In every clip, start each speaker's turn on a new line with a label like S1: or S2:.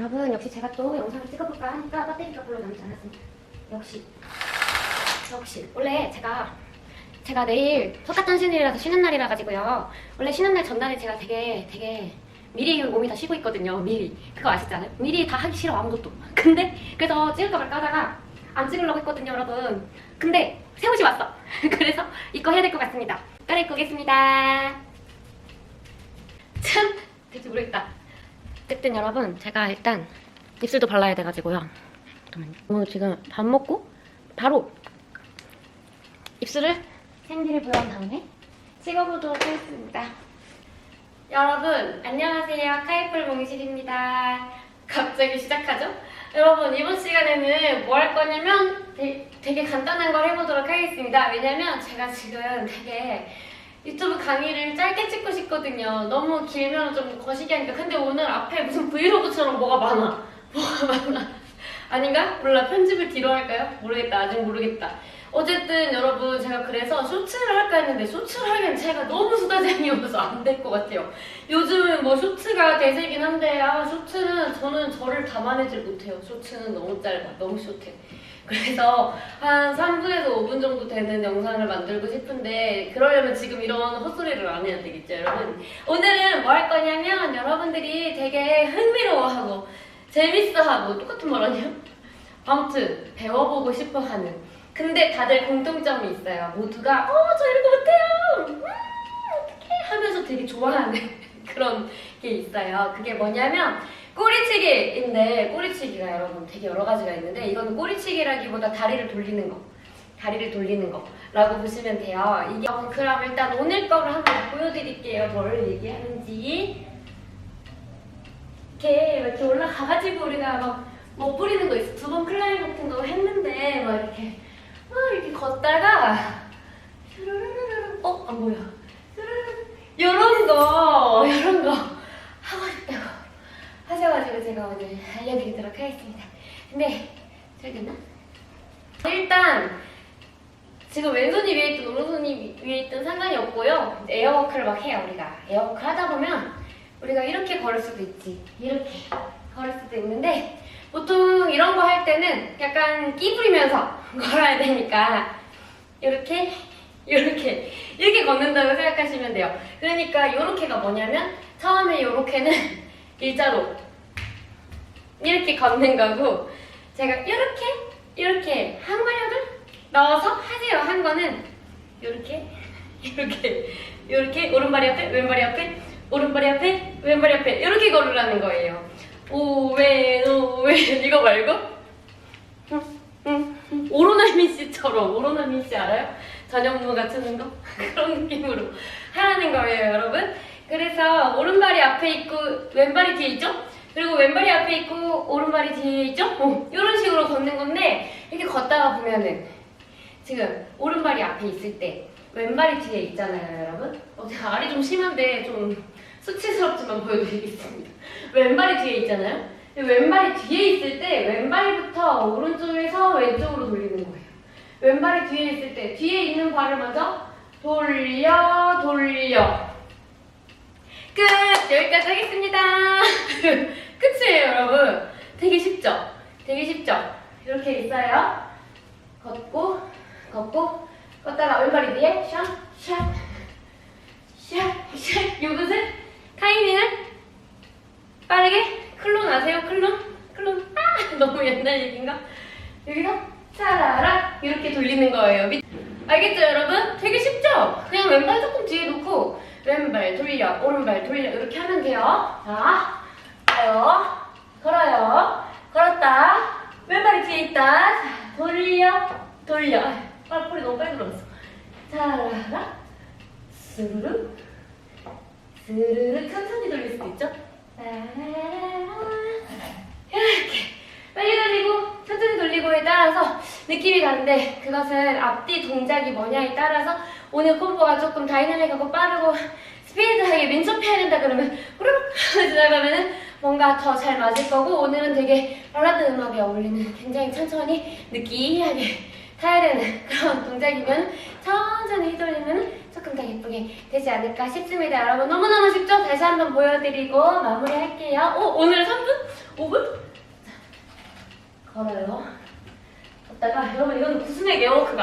S1: 여러분, 역시 제가 또 영상을 찍어볼까 하니까 배터리가 별로 남지 않았습니다. 역시 원래 제가 내일 석가탄 신일이라서 쉬는 날이라 가지고요. 원래 쉬는 날 전날에 제가 되게 미리 몸이 다 쉬고 있거든요. 미리. 그거 아시잖아요? 미리 다 하기 싫어, 아무것도. 근데 그래서 찍을까 말까 하다가 안 찍으려고 했거든요, 여러분. 근데 새 옷이 왔어. 그래서 이거 해야 될 것 같습니다. 갈아입고 오겠습니다. 참 될지 모르겠다. 어쨌든 여러분, 제가 일단 입술도 발라야 돼가지고요. 잠깐만요. 지금 밥 먹고 바로 입술을 생기를 부여한 다음에 찍어보도록 하겠습니다. 여러분 안녕하세요. 카이플 몽실입니다. 갑자기 시작하죠? 여러분 이번 시간에는 뭐 할 거냐면 되게 간단한 걸 해보도록 하겠습니다. 왜냐면 제가 지금 되게 유튜브 강의를 짧게 찍고 싶거든요. 너무 길면 좀 거시기 하니까. 근데 오늘 앞에 무슨 브이로그처럼 뭐가 많아. 아닌가? 몰라. 편집을 뒤로 할까요? 모르겠다. 아직 모르겠다. 어쨌든 여러분 제가 그래서 쇼츠를 할까 했는데 쇼츠를 하기엔 제가 너무 수다쟁이여서 안 될 것 같아요. 요즘은 뭐 쇼츠가 대세긴 한데 쇼츠는 저는 저를 담아내질 못해요. 쇼츠는 너무 짧아. 너무 숏해. 그래서 한 3분에서 5분 정도 되는 영상을 만들고 싶은데 그러려면 지금 이런 헛소리를 안 해야 되겠죠, 여러분? 오늘은 뭐 할 거냐면 여러분들이 되게 흥미로워하고 재밌어하고 똑같은 말 아니에요? 아무튼 배워보고 싶어하는 근데 다들 공통점이 있어요. 모두가 저 이런 거 못해요! 어떡해! 하면서 되게 좋아하는 그런 게 있어요. 그게 뭐냐면 꼬리치기인데 꼬리치기가 여러분 되게 여러 가지가 있는데 이거는 꼬리치기라기보다 다리를 돌리는 거 라고 보시면 돼요. 이게 그럼 일단 오늘 거를 한번 보여드릴게요. 뭘 얘기하는지 이렇게 올라가가지고 우리가 막 뭐 뿌리는 거 있어. 2번 클라임 같은 거 했는데 막 이렇게 걷다가 안 보여. 요런 거 하고 싶다고 하셔가지고 제가 오늘 알려드리도록 하겠습니다. 근데 잘 됐나? 일단 지금 왼손이 위에 있든 오른손이 위에 있든 상관이 없고요. 에어워크를 막 해요. 우리가 에어워크 하다 보면 우리가 이렇게 걸을 수도 있지, 이렇게 걸을 수도 있는데 보통 이런 거 할 때는 약간 끼 부리면서 걸어야 되니까 이렇게 걷는다고 생각하시면 돼요. 그러니까 이렇게가 뭐냐면 처음에 이렇게는 일자로 이렇게 걷는 거고 제가 이렇게 한 발력을 넣어서 하세요. 한 거는 이렇게 오른발이 앞에 왼발이 앞에 오른발이 앞에 왼발이 앞에 이렇게 걸으라는 거예요. 오웬 이거 말고 오로나민 씨처럼, 오로나민 씨 알아요? 전현무가 추는 거? 그런 느낌으로 하라는 거예요, 여러분. 그래서 오른발이 앞에 있고 왼발이 뒤에 있죠? 그리고 왼발이 앞에 있고 오른발이 뒤에 있죠? 이런 식으로 걷는 건데 이렇게 걷다가 보면은 지금 오른발이 앞에 있을 때 왼발이 뒤에 있잖아요, 여러분. 제가 알이 좀 심한데 좀 수치스럽지만 보여드리겠습니다. 왼발이 뒤에 있잖아요. 왼발이 뒤에 있을 때 왼발부터 오른쪽에서 왼쪽으로 돌리는 거예요. 왼발이 뒤에 있을 때 뒤에 있는 발을 먼저 돌려 끝! 여기까지 하겠습니다. 끝이에요, 여러분. 되게 쉽죠? 이렇게 있어요. 걷고 걷다가 왼발이 뒤에 샷 요것을 타이밍을 빠르게 클론 아세요? 클론? 너무 옛날 얘기인가? 여기서 차라라 이렇게 돌리는 거예요. 알겠죠, 여러분? 되게 쉽죠? 그냥 왼발 조금 뒤에 놓고 왼발 돌려 오른발 돌려 이렇게 하면 돼요. 자, 걸어요. 걸었다. 왼발이 뒤에 있다. 자, 돌려. 팔이 너무 빨리 들어갔어. 차라라 스르륵 천천히 돌릴 수도 있죠? 이렇게 빨리 돌리고 천천히 돌리고에 따라서 느낌이 다른데 그것은 앞뒤 동작이 뭐냐에 따라서 오늘 콤보가 조금 다이나믹하고 빠르고 스피드하게 민첩해야 된다 그러면 후루룩 지나가면은 뭔가 더 잘 맞을 거고 오늘은 되게 발라드 음악에 어울리는 굉장히 천천히 느끼하게 타야 되는 그런 동작이면 천천히 휘돌리면 조금 더 예쁘게 되지 않을까 싶습니다. 여러분 너무너무 쉽죠? 다시 한번 보여드리고 마무리할게요. 오늘 3분? 5분?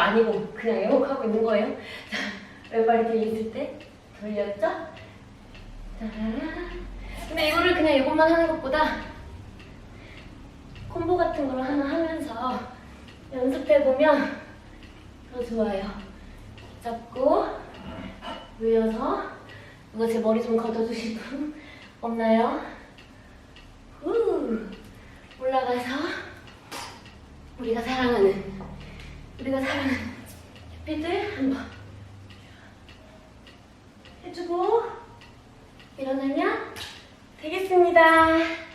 S1: 아니고 그냥 애호하고 있는 거예요. 자, 왼발 뒤에 있을 때 돌렸죠? 짜라란. 근데 이거를 그냥 이것만 하는 것보다 콤보 같은 걸 하나 하면서 연습해보면 더 좋아요. 잡고 누워서 누가 제 머리 좀 걷어주실 분 없나요? 후 올라가서 우리가 사랑하는 큐피드 한번 해주고 일어나면 되겠습니다.